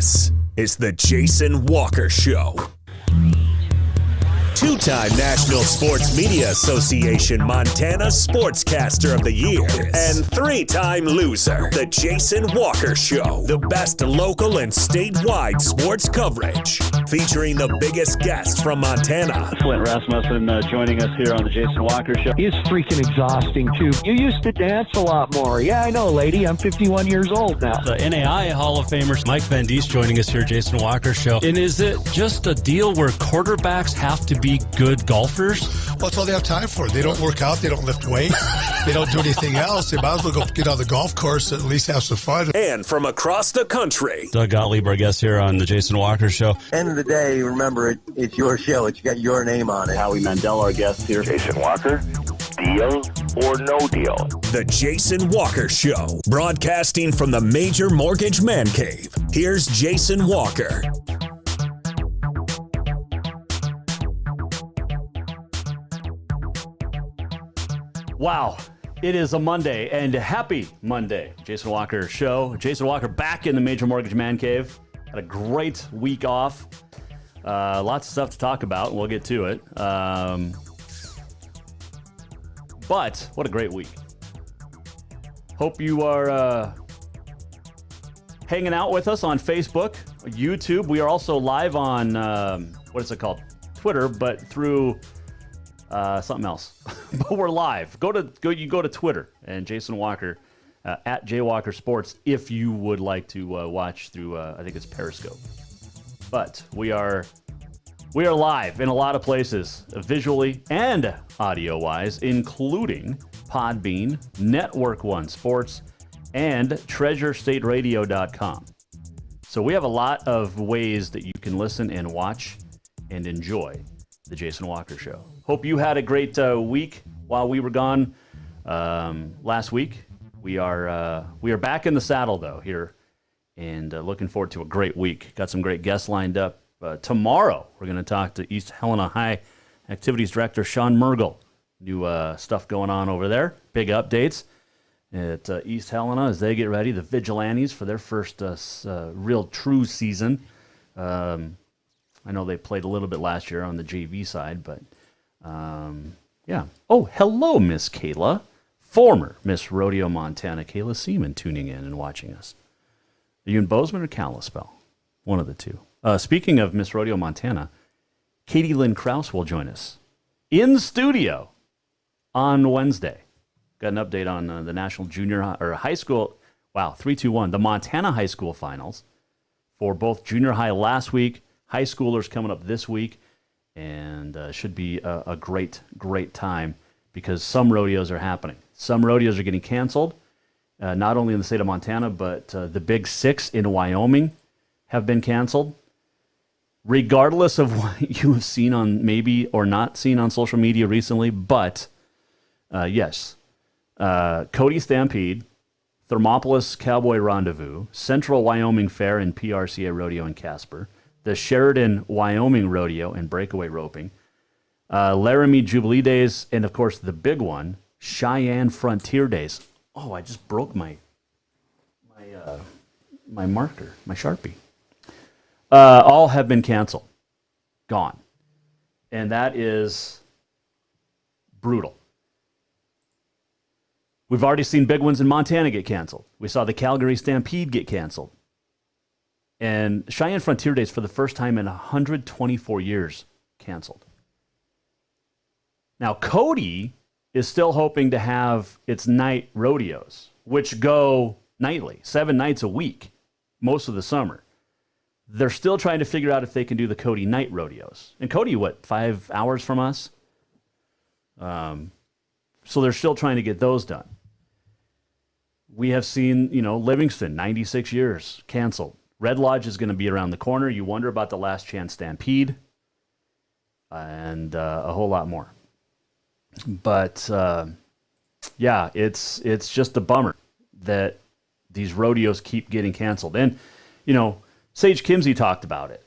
This is the Jason Walker Show. Two-time National Sports Media Association Montana Sportscaster of the Year and three-time loser, the Jason Walker Show. The best local and statewide sports coverage, featuring the biggest guests from Montana. Flint Rasmussen joining us here on the Jason Walker Show. He's freaking exhausting, too. You used to dance a lot more. Yeah, I know, lady. I'm 51 years old now. The NAI Hall of Famer Mike Van Diest joining us here, Jason Walker Show. And is it just a deal where quarterbacks have to be good golfers? Well, that's all they have time for. They don't work out. They don't lift weights. They don't do anything else. They might as well go get on the golf course and at least have some fun. And from across the country, Doug Gottlieb, our guest here on the Jason Walker Show. End of the day, remember, it's your show. It's got your name on it. Howie Mandel, our guest here. Jason Walker, deal or no deal? the Jason Walker Show, broadcasting from the Major Mortgage Man Cave. Here's Jason Walker. Wow, it is a Monday, and happy Monday. Jason Walker Show. Jason Walker back in the Major Mortgage Man Cave. Had a great week off. Lots of stuff to talk about. We'll get to it. But what a great week. Hope you are hanging out with us on Facebook, YouTube. We are also live on, what is it called? Twitter, but through something else. But we're live. You go to Twitter and Jason Walker at JWalker Sports if you would like to watch through I think it's Periscope. But we are live in a lot of places, visually and audio wise, including Podbean, Network One Sports, and TreasureStateRadio.com. So we have a lot of ways that you can listen and watch and enjoy the Jason Walker Show. Hope you had a great week while we were gone last week. We are back in the saddle though here, and looking forward to a great week. Got some great guests lined up. Tomorrow we're going to talk to East Helena High Activities Director Sean Mergel. New stuff going on over there. Big updates at East Helena as they get ready. The Vigilantes for their first real true season. I know they played a little bit last year on the JV side, but yeah. Oh, hello, Miss Kayla. Former Miss Rodeo Montana, Kayla Seaman, tuning in and watching us. Are you in Bozeman or Kalispell? One of the two. Speaking of Miss Rodeo Montana, Katie Lynn Krause will join us in studio on Wednesday. Got an update on the National Junior or High School. Wow, 3-2-1. The Montana High School Finals for both junior high last week, high schoolers coming up this week, and should be a great, great time because some rodeos are happening. Some rodeos are getting canceled, not only in the state of Montana, but the Big Six in Wyoming have been canceled. Regardless of what you have seen on maybe or not seen on social media recently, but yes, Cody Stampede, Thermopolis Cowboy Rendezvous, Central Wyoming Fair and PRCA Rodeo in Casper, the Sheridan Wyoming Rodeo and Breakaway Roping, Laramie Jubilee Days, and of course the big one, Cheyenne Frontier Days. Oh, I just broke my marker, my Sharpie. All have been canceled, gone, and that is brutal. We've already seen big ones in Montana get canceled. We saw the Calgary Stampede get canceled. And Cheyenne Frontier Days, for the first time in 124 years, canceled. Now, Cody is still hoping to have its night rodeos, which go nightly, 7 nights a week, most of the summer. They're still trying to figure out if they can do the Cody night rodeos. And Cody, 5 hours from us? So they're still trying to get those done. We have seen, Livingston, 96 years, canceled. Red Lodge is going to be around the corner. You wonder about the Last Chance Stampede and a whole lot more. But, yeah, it's just a bummer that these rodeos keep getting canceled. And, Sage Kimsey talked about it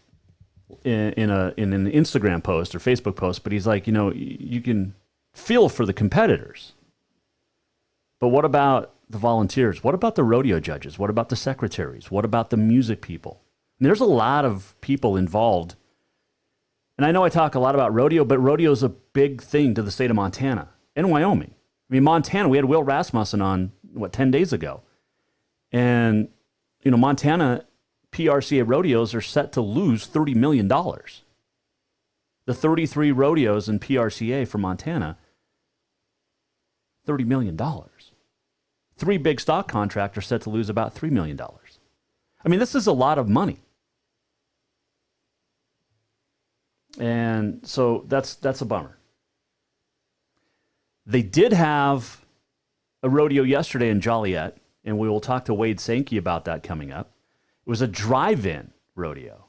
in an Instagram post or Facebook post, but he's like, you can feel for the competitors. But what about the volunteers? What about the rodeo judges? What about the secretaries? What about the music people? There's a lot of people involved. And I know I talk a lot about rodeo, but rodeo is a big thing to the state of Montana and Wyoming. I mean, Montana, we had Will Rasmussen on, 10 days ago. And, Montana PRCA rodeos are set to lose $30 million. The 33 rodeos in PRCA for Montana, $30 million. 3 big stock contracts are set to lose about $3 million. I mean, this is a lot of money. And so that's a bummer. They did have a rodeo yesterday in Joliet, and we will talk to Wade Sankey about that coming up. It was a drive-in rodeo,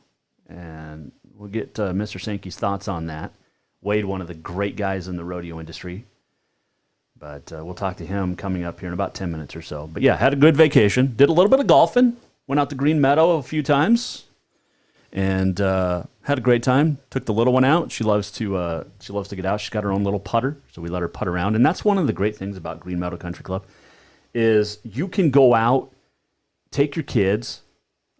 and we'll get Mr. Sankey's thoughts on that. Wade, one of the great guys in the rodeo industry, but we'll talk to him coming up here in about 10 minutes or so. But yeah, had a good vacation, did a little bit of golfing, went out to Green Meadow a few times, and had a great time. Took the little one out. She loves to get out. She's got her own little putter, so we let her putt around. And that's one of the great things about Green Meadow Country Club is you can go out, take your kids.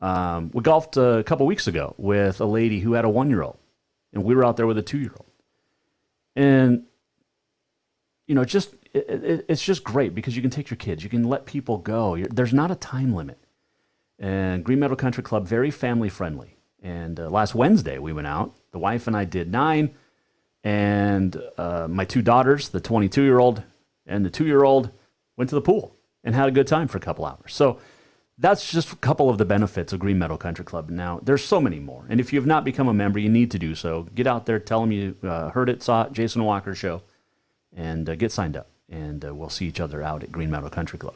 We golfed a couple weeks ago with a lady who had a 1-year-old, and we were out there with a 2-year-old. And it's just great because you can take your kids, you can let people go. There's not a time limit. And Green Meadow Country Club, very family friendly. And last Wednesday we went out. The wife and I did 9, and my 2 daughters, the 22-year-old and the 2-year-old, went to the pool and had a good time for a couple hours. So that's just a couple of the benefits of Green Meadow Country Club. Now, there's so many more. And if you have not become a member, you need to do so. Get out there, tell them you heard it, saw it, Jason Walker Show, and get signed up. And we'll see each other out at Green Meadow Country Club.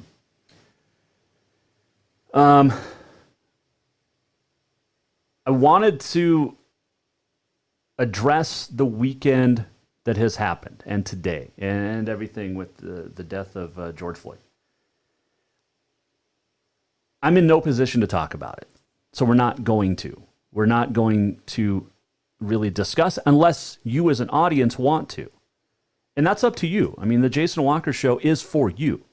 I wanted to address the weekend that has happened and today and everything with the death of George Floyd. I'm in no position to talk about it, so we're not going to. We're not going to really discuss unless you as an audience want to. And that's up to you. I mean, the Jason Walker Show is for you.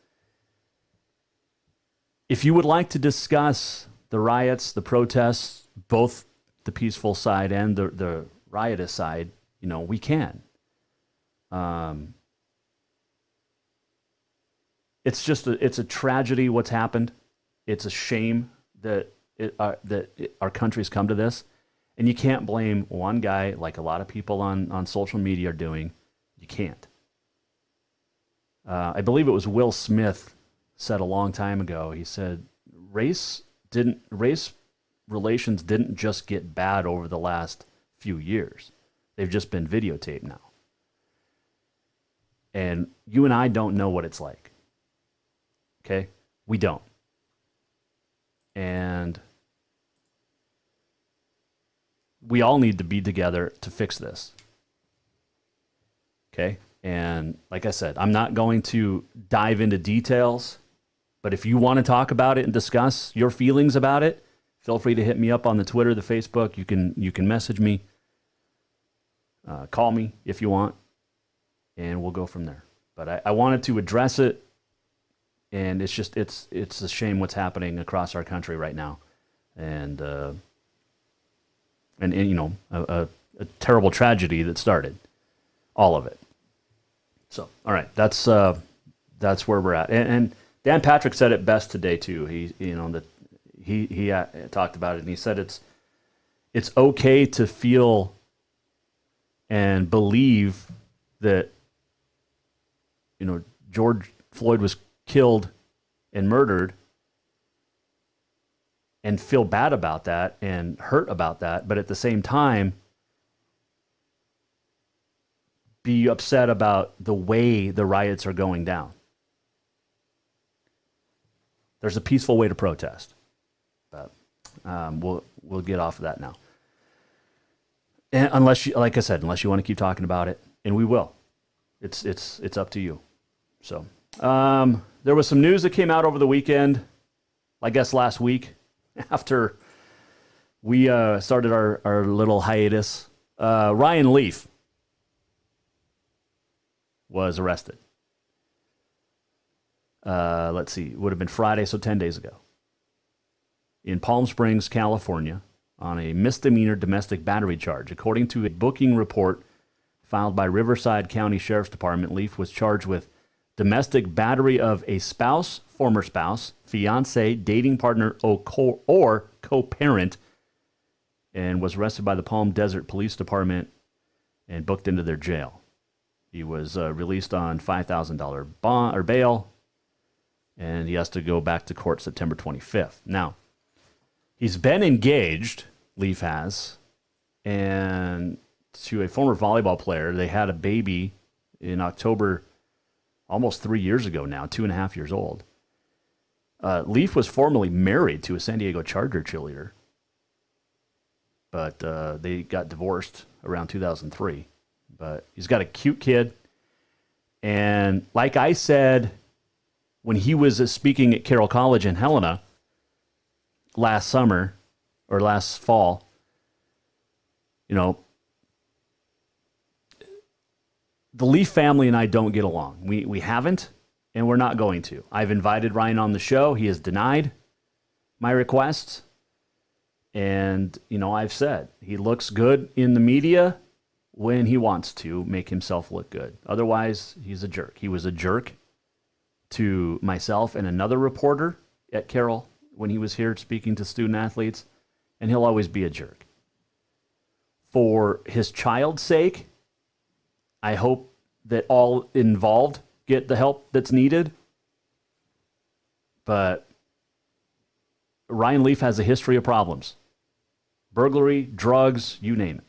If you would like to discuss the riots, the protests, both the peaceful side and the riotous side, we can. It's a tragedy what's happened. It's a shame that our country's come to this. And you can't blame one guy like a lot of people on social media are doing. You can't. I believe it was Will Smith said a long time ago, he said, race relations didn't just get bad over the last few years. They've just been videotaped now. And you and I don't know what it's like. Okay? We don't. And we all need to be together to fix this. Okay? And like I said, I'm not going to dive into details, but if you want to talk about it and discuss your feelings about it, feel free to hit me up on the Twitter, the Facebook. You can message me, call me if you want, and we'll go from there. But I wanted to address it, and it's a shame what's happening across our country right now, and a terrible tragedy that started all of it. So, all right, that's where we're at. And Dan Patrick said it best today too. He talked about it, and he said it's okay to feel and believe that George Floyd was killed and murdered, and feel bad about that and hurt about that, but at the same time be upset about the way the riots are going down. There's a peaceful way to protest, but we'll get off of that now. And unless you want to keep talking about it, and we will. It's up to you. So there was some news that came out over the weekend, I guess last week, after we started our little hiatus. Ryan Leaf was arrested. Let's see, it would have been Friday, so 10 days ago, in Palm Springs, California, on a misdemeanor domestic battery charge. According to a booking report filed by Riverside County Sheriff's Department, Leaf was charged with domestic battery of a spouse, former spouse, fiance, dating partner, or co-parent, and was arrested by the Palm Desert Police Department and booked into their jail. He was released on $5,000 bond or bail, and he has to go back to court September 25th. Now, he's been engaged, Leaf has, and to a former volleyball player. They had a baby in October, almost 3 years ago now, 2.5 years old. Leaf was formerly married to a San Diego Charger cheerleader, but they got divorced around 2003. But he's got a cute kid. And like I said, when he was speaking at Carroll College in Helena last summer or last fall, you know, the Leaf family and I don't get along. We haven't, and we're not going to. I've invited Ryan on the show. He has denied my request. And, you know, I've said he looks good in the media when he wants to make himself look good. Otherwise, he's a jerk. He was a jerk to myself and another reporter at Carroll when he was here speaking to student athletes, and he'll always be a jerk. For his child's sake, I hope that all involved get the help that's needed. But Ryan Leaf has a history of problems. Burglary, drugs, you name it.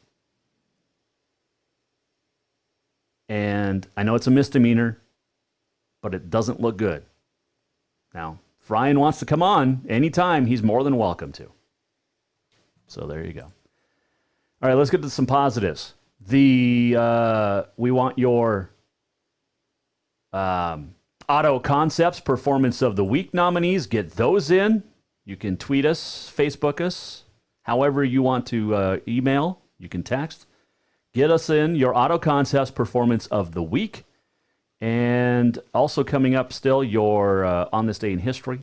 And I know it's a misdemeanor, but it doesn't look good. Now, if Ryan wants to come on anytime, he's more than welcome to. So there you go. All right, let's get to some positives. We want your Auto Concepts Performance of the Week nominees. Get those in. You can tweet us, Facebook us, however you want to email. You can text. Get us in your Auto Concepts Performance of the Week. And also coming up still, your On This Day in History.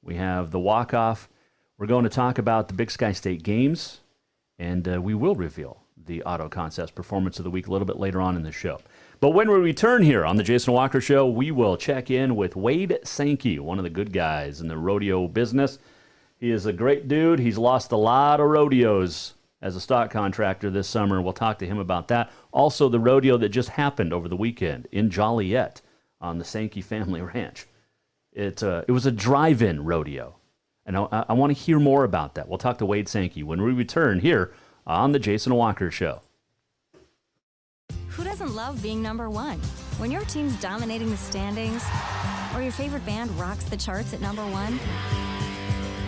We have the walk-off. We're going to talk about the Big Sky State Games. And we will reveal the Auto Concepts Performance of the Week a little bit later on in the show. But when we return here on the Jason Walker Show, we will check in with Wade Sankey, one of the good guys in the rodeo business. He is a great dude. He's lost a lot of rodeos as a stock contractor this summer. We'll talk to him about that. Also, the rodeo that just happened over the weekend in Joliet on the Sankey family ranch. It was a drive-in rodeo. And I want to hear more about that. We'll talk to Wade Sankey when we return here on the Jason Walker Show. Who doesn't love being number one? When your team's dominating the standings, or your favorite band rocks the charts at number one,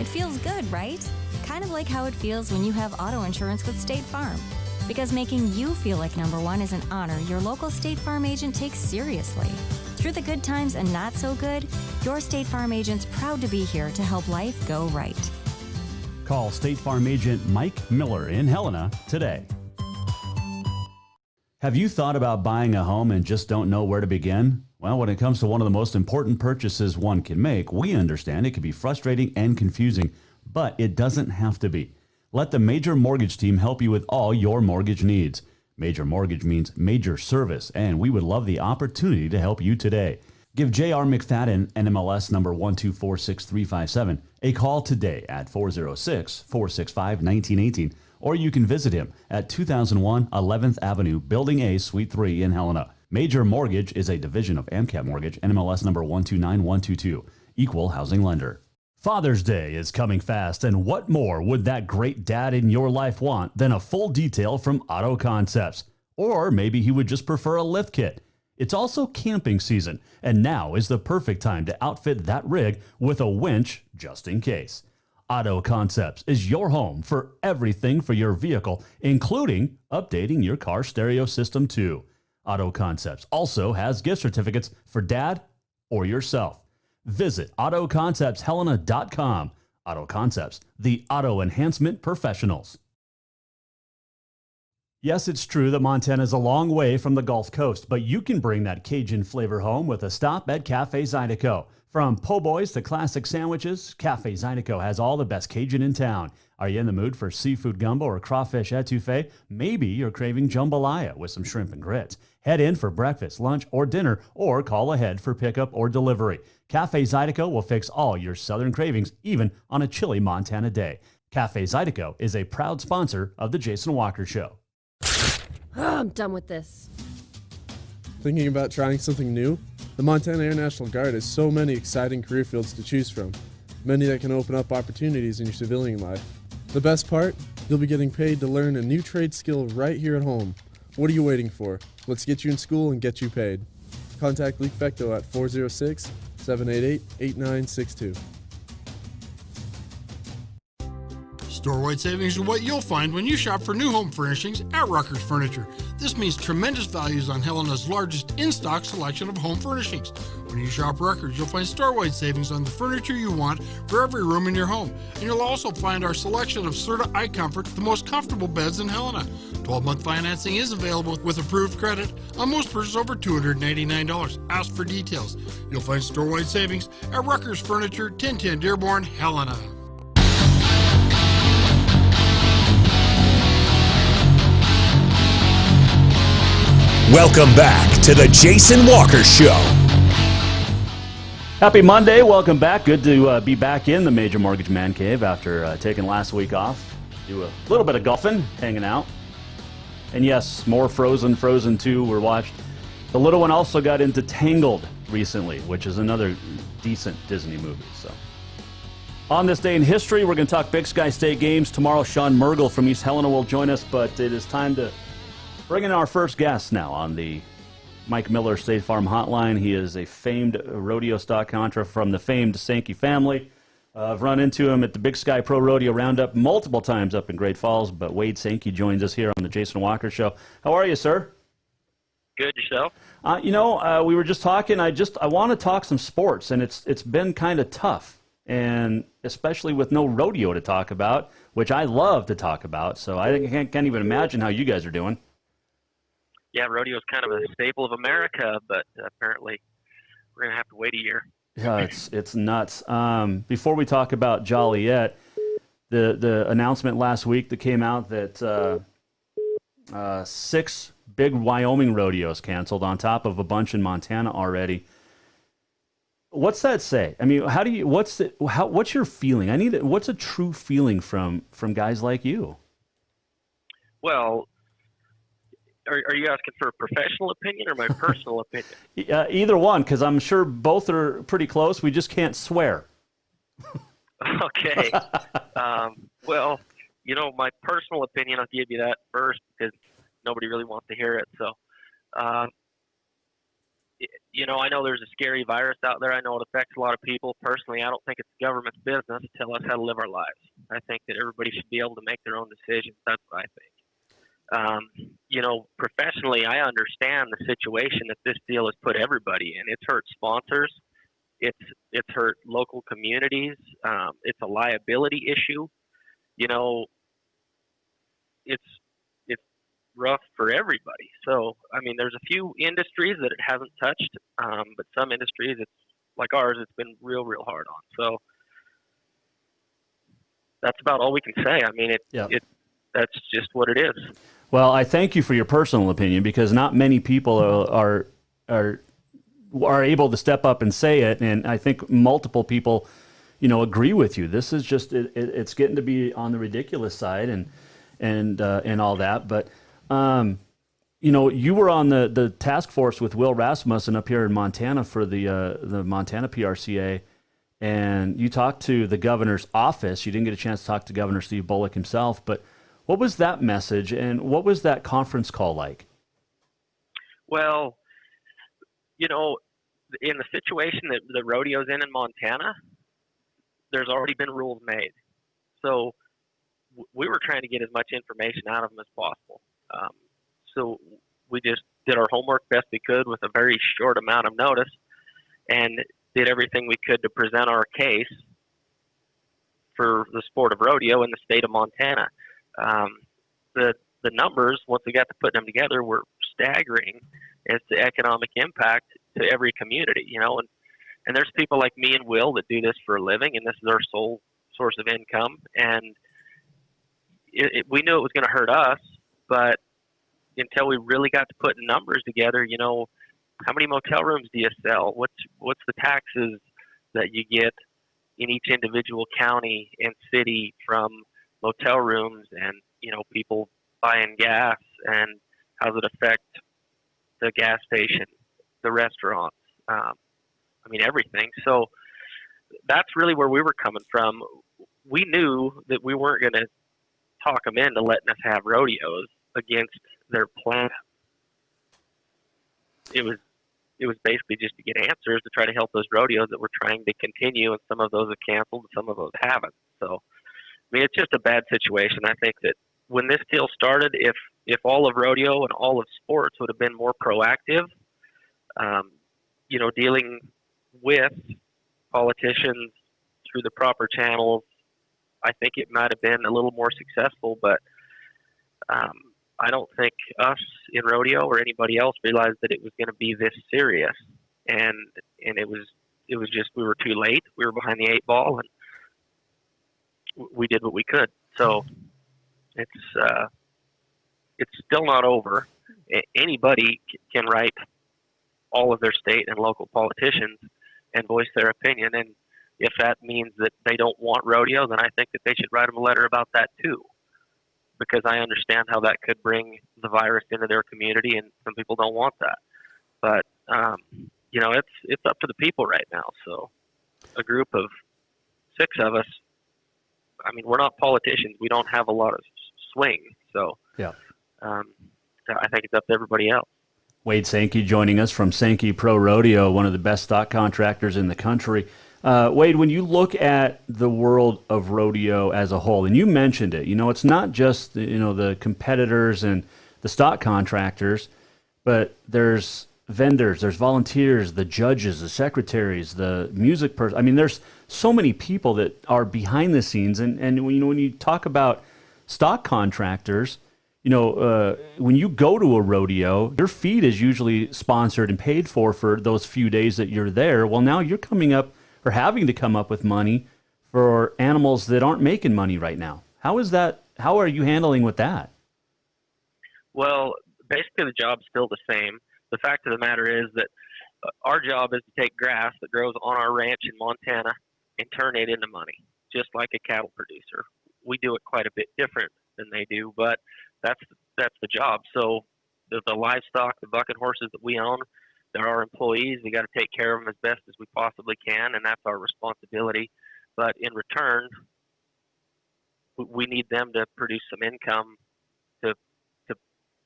it feels good, right? Kind of like how it feels when you have auto insurance with State Farm. Because making you feel like number one is an honor your local State Farm agent takes seriously. Through the good times and not so good, your State Farm agent's proud to be here to help life go right. Call State Farm agent Mike Miller in Helena today. Have you thought about buying a home and just don't know where to begin? Well, when it comes to one of the most important purchases one can make, we understand it can be frustrating and confusing, but it doesn't have to be. Let the Major Mortgage team help you with all your mortgage needs. Major Mortgage means major service, and we would love the opportunity to help you today. Give J.R. McFadden, NMLS number 1246357, a call today at 406-465-1918, or you can visit him at 2001 11th Avenue, Building A, Suite 3 in Helena. Major Mortgage is a division of AMCAP Mortgage, NMLS number 129122, equal housing lender. Father's Day is coming fast, and what more would that great dad in your life want than a full detail from Auto Concepts? Or maybe he would just prefer a lift kit. It's also camping season, and now is the perfect time to outfit that rig with a winch just in case. Auto Concepts is your home for everything for your vehicle, including updating your car stereo system too. Auto Concepts also has gift certificates for dad or yourself. Visit AutoConceptsHelena.com. Auto Concepts, the auto enhancement professionals. Yes, it's true that Montana is a long way from the Gulf Coast, but you can bring that Cajun flavor home with a stop at Cafe Zydeco. From po' boys to classic sandwiches, Cafe Zydeco has all the best Cajun in town. Are you in the mood for seafood gumbo or crawfish etouffee? Maybe you're craving jambalaya with some shrimp and grits. Head in for breakfast, lunch, or dinner, or call ahead for pickup or delivery. Cafe Zydeco will fix all your southern cravings, even on a chilly Montana day. Cafe Zydeco is a proud sponsor of The Jason Walker Show. I'm done with this. Thinking about trying something new? The Montana Air National Guard has so many exciting career fields to choose from, many that can open up opportunities in your civilian life. The best part? You'll be getting paid to learn a new trade skill right here at home. What are you waiting for? Let's get you in school and get you paid. Contact Leak Fecto at 406-788-8962. Store-wide savings are what you'll find when you shop for new home furnishings at Rucker's Furniture. This means tremendous values on Helena's largest in-stock selection of home furnishings. When you shop Rucker's, you'll find store-wide savings on the furniture you want for every room in your home. And you'll also find our selection of Serta iComfort, the most comfortable beds in Helena. 12-month financing is available with approved credit on most purchases over $289. Ask for details. You'll find store-wide savings at Rucker's Furniture, 1010 Dearborn, Helena. Welcome back to the Jason Walker Show. Happy Monday. Welcome back. Good to be back in the Major Mortgage Man Cave after taking last week off. Do a little bit of golfing, hanging out. And yes, more Frozen 2 were watched. The little one also got into Tangled recently, which is another decent Disney movie. So, on this day in history, we're going to talk Big Sky State games. Tomorrow, Sean Mergel from East Helena will join us, but it is time to bring in our first guest now on the Mike Miller State Farm Hotline. He is a famed rodeo stock contra from the famed Sankey family. I've run into him at the Big Sky Pro Rodeo Roundup multiple times up in Great Falls, but Wade Sankey joins us here on the Jason Walker Show. How are you, sir? Good, yourself? We were just talking. I want to talk some sports, and it's been kind of tough, and especially with no rodeo to talk about, which I love to talk about. So I can't even imagine how you guys are doing. Yeah, rodeo is kind of a staple of America, but apparently we're going to have to wait a year. Yeah, it's nuts. Before we talk about Joliet, the announcement last week that came out that 6 big Wyoming rodeos canceled on top of a bunch in Montana already. What's that say? I mean, what's your feeling? What's a true feeling from guys like you? Well, are you asking for a professional opinion or my personal opinion? Either one, because I'm sure both are pretty close. We just can't swear. Okay. Well, my personal opinion, I'll give you that first because nobody really wants to hear it. So, I know there's a scary virus out there. I know it affects a lot of people. Personally, I don't think it's the government's business to tell us how to live our lives. I think that everybody should be able to make their own decisions. That's what I think. Professionally, I understand the situation that this deal has put everybody in. It's hurt sponsors. It's hurt local communities. It's a liability issue. It's rough for everybody. So, there's a few industries that it hasn't touched, but some industries, it's like ours, it's been real, real hard on. So that's about all we can say. That's just what it is. Well, I thank you for your personal opinion because not many people are able to step up and say it, and I think multiple people, agree with you. This is just it's getting to be on the ridiculous side and all that. But you were on the task force with Will Rasmussen up here in Montana for the Montana PRCA, and you talked to the governor's office. You didn't get a chance to talk to Governor Steve Bullock himself, but what was that message, and what was that conference call like? Well, in the situation that the rodeo's in Montana, there's already been rules made. So we were trying to get as much information out of them as possible. So we just did our homework best we could with a very short amount of notice and did everything we could to present our case for the sport of rodeo in the state of Montana. the numbers, once we got to putting them together, were staggering as to economic impact to every community, you know. And there's people like me and Will that do this for a living, and this is our sole source of income. And we knew it was going to hurt us, but until we really got to putting numbers together, you know, how many motel rooms do you sell? What's the taxes that you get in each individual county and city from motel rooms, and, you know, people buying gas, and how does it affect the gas station, the restaurants, I mean, everything. So that's really where we were coming from. We knew that we weren't going to talk them into letting us have rodeos against their plan. It was basically just to get answers to try to help those rodeos that were trying to continue, and some of those have canceled and some of those haven't. So, I mean, it's just a bad situation. I think that when this deal started, if all of rodeo and all of sports would have been more proactive, you know, dealing with politicians through the proper channels, I think it might have been a little more successful. But I don't think us in rodeo or anybody else realized that it was going to be this serious, and it was just, we were too late. We were behind the 8 ball, and we did what we could. So it's still not over. Anybody can write all of their state and local politicians and voice their opinion, and if that means that they don't want rodeo, then I think that they should write them a letter about that too, because I understand how that could bring the virus into their community, and some people don't want that. But you know, it's up to the people right now. So a group of 6 of us, I mean, we're not politicians. We don't have a lot of swing. So yeah, I think it's up to everybody else. Wade Sankey joining us from Sankey Pro Rodeo, one of the best stock contractors in the country. Wade, when you look at the world of rodeo as a whole, and you mentioned it, you know, it's not just, you know, the competitors and the stock contractors, but there's vendors, there's volunteers, the judges, the secretaries, the music person. I mean, there's so many people that are behind the scenes. And you know, when you talk about stock contractors, you know, when you go to a rodeo, your feed is usually sponsored and paid for those few days that you're there. Well, now you're coming up or having to come up with money for animals that aren't making money right now. How is that? How are you handling with that? Well, basically the job's still the same. The fact of the matter is that our job is to take grass that grows on our ranch in Montana and turn it into money, just like a cattle producer. We do it quite a bit different than they do, but that's the job. So the livestock, the bucking horses that we own, they're our employees. We got to take care of them as best as we possibly can, and that's our responsibility. But in return, we need them to produce some income to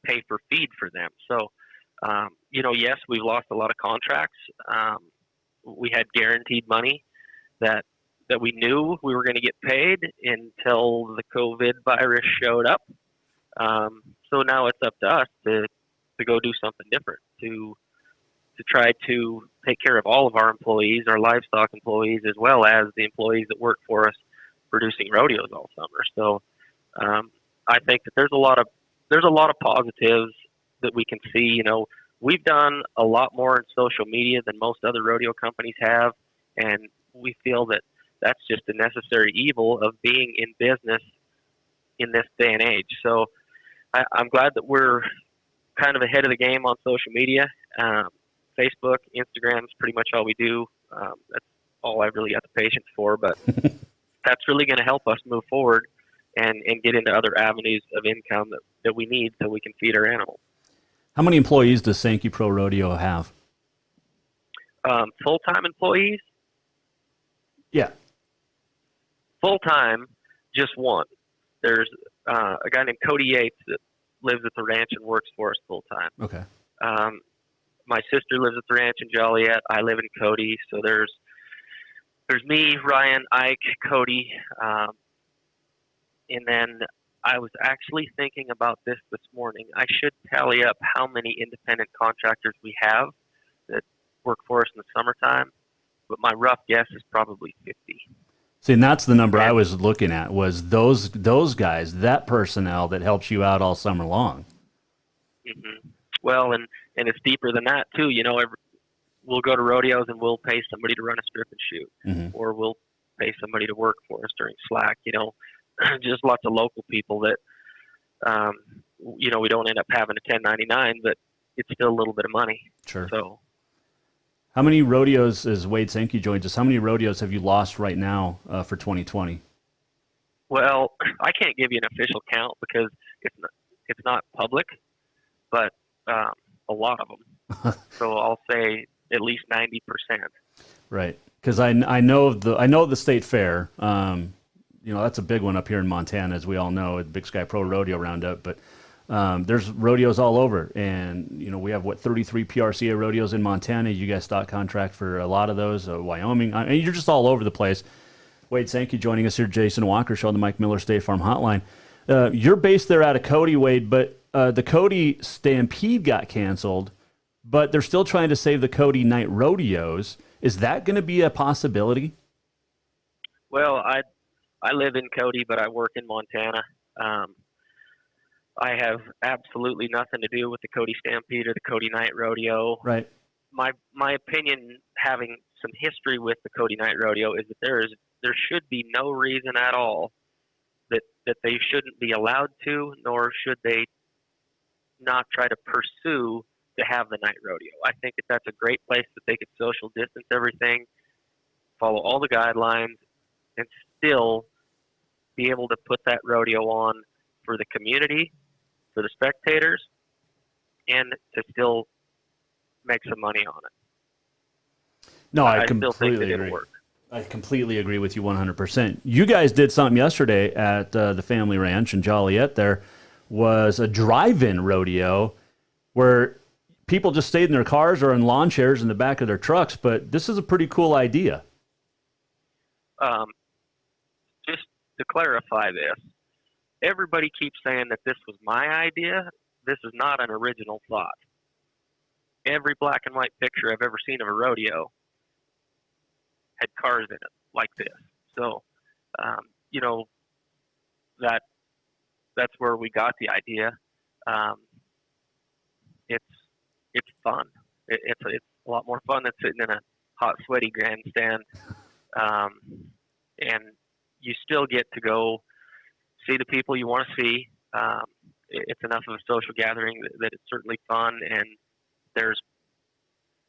pay for feed for them. So, you know, yes, we've lost a lot of contracts. We had guaranteed money that we knew we were going to get paid until the COVID virus showed up. So now it's up to us to go do something different, to try to take care of all of our employees, our livestock employees, as well as the employees that work for us producing rodeos all summer. So I think that there's a lot of positives that we can see. You know, we've done a lot more in social media than most other rodeo companies have, and we feel that that's just a necessary evil of being in business in this day and age. So I'm glad that we're kind of ahead of the game on social media. Facebook, Instagram is pretty much all we do. That's all I've really got the patience for, but that's really going to help us move forward and get into other avenues of income that we need so we can feed our animals. How many employees does Sankey Pro Rodeo have? Full-time employees? Yeah. Full-time, just one. There's a guy named Cody Yates that lives at the ranch and works for us full-time. Okay. My sister lives at the ranch in Joliet. I live in Cody. So there's me, Ryan, Ike, Cody, and then I was actually thinking about this morning. I should tally up how many independent contractors we have that work for us in the summertime, but my rough guess is probably 50. See, and that's the number I was looking at, was those guys, that personnel that helps you out all summer long. Mm-hmm. Well, and it's deeper than that too. You know, we'll go to rodeos and we'll pay somebody to run a strip and shoot, or we'll pay somebody to work for us during slack. You know, just lots of local people that, you know, we don't end up having a 1099, but it's still a little bit of money. Sure. So, how many rodeos, as Wade Sankey joins us, how many rodeos have you lost right now for 2020? well, I can't give you an official count because it's not public, but a lot of them. So I'll say at least 90%. Right, because I know the state fair. You know, that's a big one up here in Montana, as we all know, at Big Sky Pro Rodeo Roundup. But there's rodeos all over, and you know, we have 33 PRCA rodeos in Montana. You guys stock contract for a lot of those. Wyoming, I mean, you're just all over the place. Wade Sankey joining us here, Jason Walker Show on the Mike Miller State Farm Hotline. You're based there out of Cody, Wade, but the Cody Stampede got canceled, but they're still trying to save the Cody Night Rodeos. Is that going to be a possibility? Well, I live in Cody, but I work in Montana. I have absolutely nothing to do with the Cody Stampede or the Cody Night Rodeo. Right. My opinion, having some history with the Cody Night Rodeo, is that there should be no reason at all that they shouldn't be allowed to, nor should they not try to pursue to have the night rodeo. I think that that's a great place that they could social distance everything, follow all the guidelines, and still be able to put that rodeo on for the community, for the spectators, and to still make some money on it. No, I still think that agree. it'll work. I completely agree with you 100%. You guys did something yesterday at the Family Ranch in Joliet. There was a drive-in rodeo where people just stayed in their cars or in lawn chairs in the back of their trucks, but this is a pretty cool idea. Just to clarify this, everybody keeps saying that this was my idea. This is not an original thought. Every black and white picture I've ever seen of a rodeo had cars in it like this. So, you know, that's where we got the idea. It's fun. It's a lot more fun than sitting in a hot, sweaty grandstand. And you still get to go see the people you want to see. It's enough of a social gathering that it's certainly fun. And there's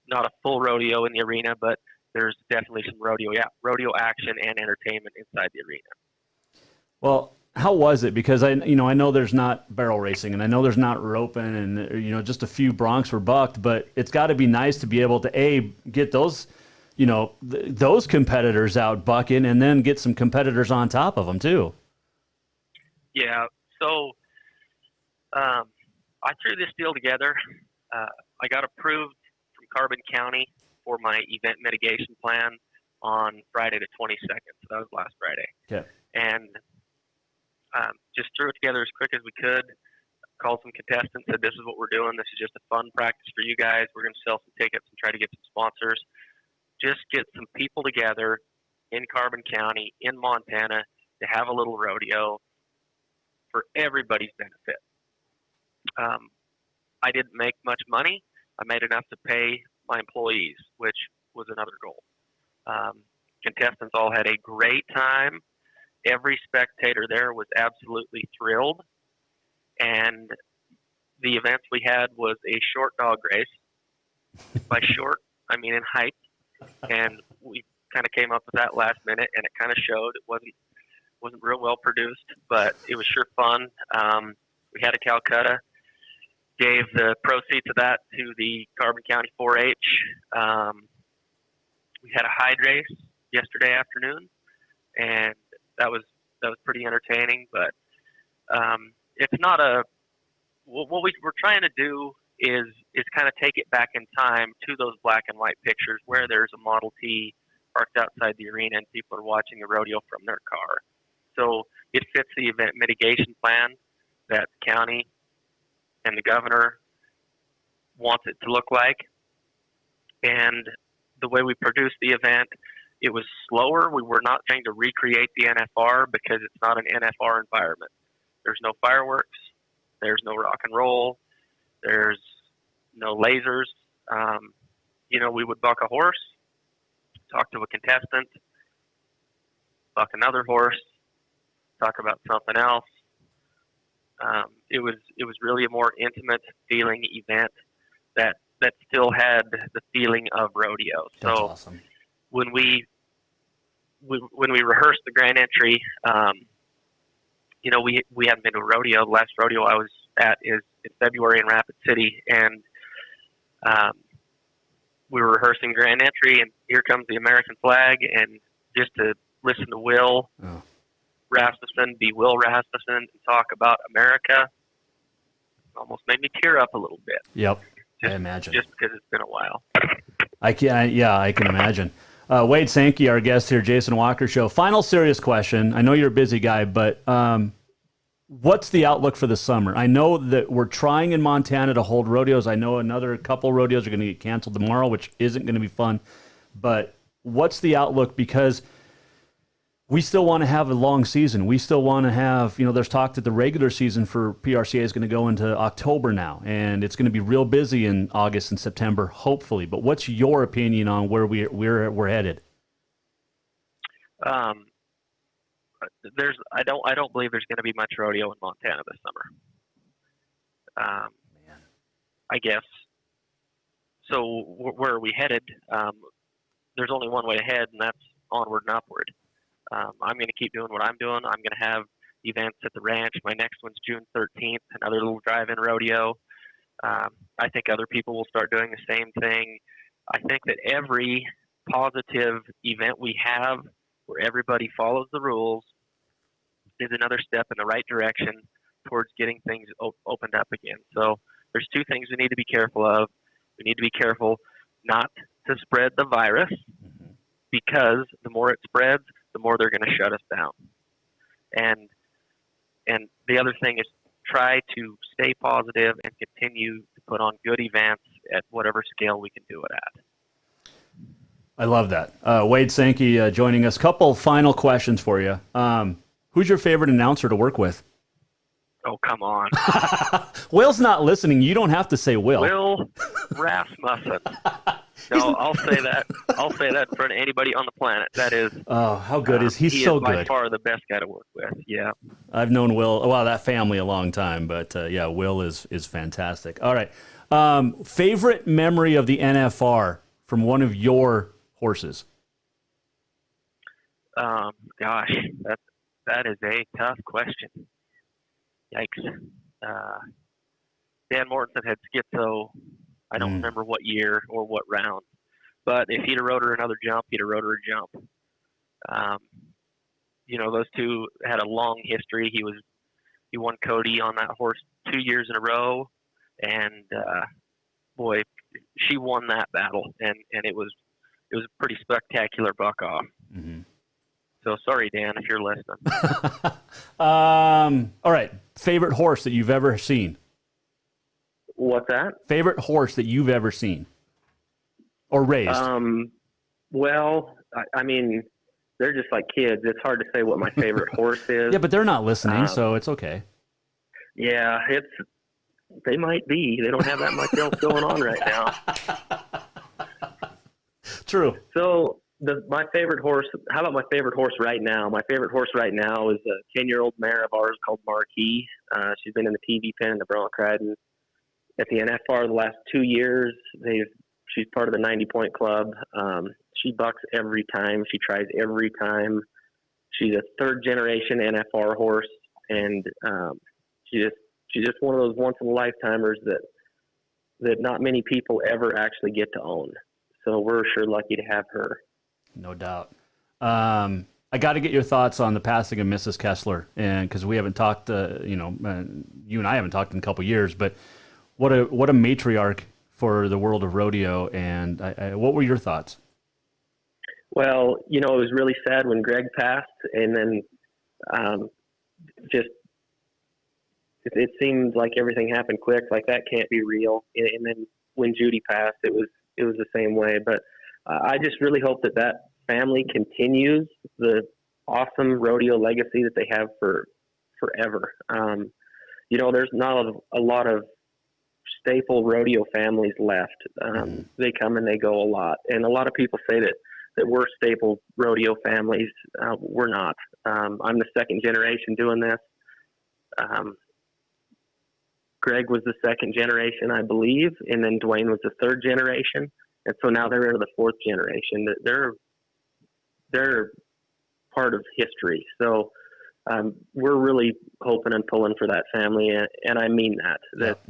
not a full rodeo in the arena, but there's definitely some rodeo action and entertainment inside the arena. Well, how was it? Because I know there's not barrel racing, and I know there's not roping, and just a few broncs were bucked. But it's got to be nice to be able to get those, those competitors out bucking, and then get some competitors on top of them too. Yeah. So I threw this deal together. I got approved from Carbon County for my event mitigation plan on Friday the 22nd. So that was last Friday. Okay. And just threw it together as quick as we could. Called some contestants, said, this is what we're doing. This is just a fun practice for you guys. We're going to sell some tickets and try to get some sponsors. Just get some people together in Carbon County, in Montana, to have a little rodeo for everybody's benefit. I didn't make much money. I made enough to pay my employees, which was another goal. Contestants all had a great time. Every spectator there was absolutely thrilled. And the events we had was a short dog race. By short, I mean in height. And we kind of came up with that last minute, and it kind of showed. It wasn't real well produced, but it was sure fun. We had a Calcutta. Gave the proceeds of that to the Carbon County 4-H. We had a hide race yesterday afternoon, and that was pretty entertaining. But it's not what we're trying to do is kind of take it back in time to those black and white pictures where there's a Model T parked outside the arena and people are watching the rodeo from their car. So it fits the event mitigation plan that the county and the governor wants it to look like. And the way we produce the event, It was slower. We were not trying to recreate the NFR because it's not an NFR environment. There's no fireworks. There's no rock and roll. There's no lasers. We would buck a horse, talk to a contestant, buck another horse, talk about something else. It was really a more intimate feeling event that still had the feeling of rodeo. That's so awesome. When we rehearsed the grand entry, we haven't been to a rodeo. The last rodeo I was at is in February in Rapid City, and we were rehearsing grand entry, and here comes the American flag, and just to listen to Will Rasmussen be Will Rasmussen and talk about America almost made me tear up a little bit. Yep, I imagine. Just because it's been a while. I can imagine. Wade Sankey, our guest here, Jason Walker Show. Final serious question. I know you're a busy guy, but what's the outlook for the summer? I know that we're trying in Montana to hold rodeos. I know another couple rodeos are going to get canceled tomorrow, which isn't going to be fun. But what's the outlook? Because we still want to have a long season. We still want to have, there's talk that the regular season for PRCA is going to go into October now, and it's going to be real busy in August and September, hopefully. But what's your opinion on where we're headed? I don't believe there's going to be much rodeo in Montana this summer. I guess. So where are we headed? There's only one way ahead, and that's onward and upward. I'm going to keep doing what I'm doing. I'm going to have events at the ranch. My next one's June 13th, another little drive-in rodeo. I think other people will start doing the same thing. I think that every positive event we have where everybody follows the rules is another step in the right direction towards getting things opened up again. So there's two things we need to be careful of. We need to be careful not to spread the virus, because the more it spreads, the more they're going to shut us down. And the other thing is try to stay positive and continue to put on good events at whatever scale we can do it at. I love that. Wade Sankey joining us. Couple final questions for you. Who's your favorite announcer to work with? Oh, come on. Will's not listening. You don't have to say Will. Will Rasmussen. No, I'll say that. I'll say that for anybody on the planet. That is. Oh, how good is he? So good. He is by far the best guy to work with. Yeah. I've known Will, that family a long time, but Will is fantastic. All right. Favorite memory of the NFR from one of your horses? Gosh, that is a tough question. Yikes. Dan Mortensen had schizo. I don't remember what year or what round, but if he'd have rode her another jump, he'd have rode her a jump. Those two had a long history. He won Cody on that horse 2 years in a row, and boy, she won that battle, and it was a pretty spectacular buck off. Mm-hmm. So sorry, Dan, if you're listening. All right, favorite horse that you've ever seen? What's that? Favorite horse that you've ever seen or raised? Well, I mean, they're just like kids. It's hard to say what my favorite horse is. Yeah, but they're not listening, so it's okay. Yeah, they might be. They don't have that much else going on right now. True. So my favorite horse, how about my favorite horse right now? My favorite horse right now is a 10-year-old mare of ours called Marquis. She's been in the TV pen in the Bronx riding at the NFR the last 2 years. She's part of the 90-point club. She bucks every time. She tries every time. She's a third-generation NFR horse, and she's just one of those once-in-a-lifetimers that not many people ever actually get to own. So we're sure lucky to have her. No doubt. I got to get your thoughts on the passing of Mrs. Kessler, and because we haven't talked, you and I haven't talked in a couple years, but what a matriarch for the world of rodeo. And what were your thoughts? Well, it was really sad when Greg passed, and then it seemed like everything happened quick. Like that can't be real. And then when Judy passed, it was the same way. But I just really hope that family continues the awesome rodeo legacy that they have for forever. There's not a lot of staple rodeo families left. They come and they go a lot. And a lot of people say that we're staple rodeo families. We're not. I'm the second generation doing this. Greg was the second generation, I believe, and then Dwayne was the third generation. And so now they're into the fourth generation. They're part of history. So we're really hoping and pulling for that family. And I mean that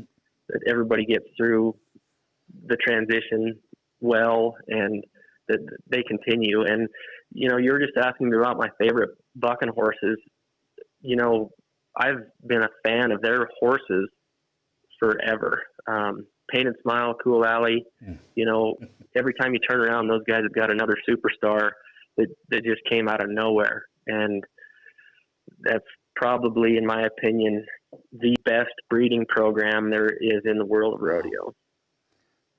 everybody gets through the transition well and that they continue. And, you're just asking me about my favorite bucking horses. I've been a fan of their horses forever. Paint and Smile, Cool Alley. Every time you turn around, those guys have got another superstar that just came out of nowhere. And that's probably, in my opinion, the best breeding program there is in the world of rodeo.